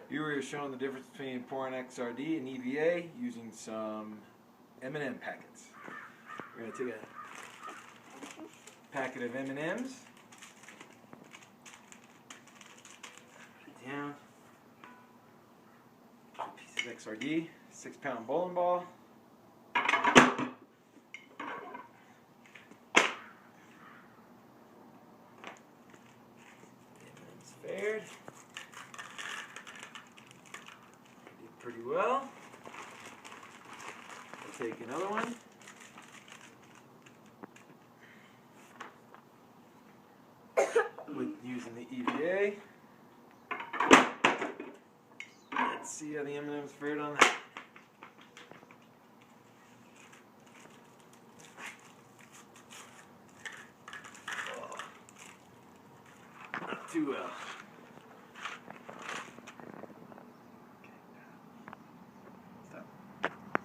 Here we are showing the difference between pouring XRD and EVA using some M&M packets. We're going to take a packet of M&Ms, put it down, a piece of XRD, 6-pound bowling ball, M&Ms fared. Pretty well. I'll take another one. With using the EVA. Let's see how the M&Ms fared on that. Oh, not too well.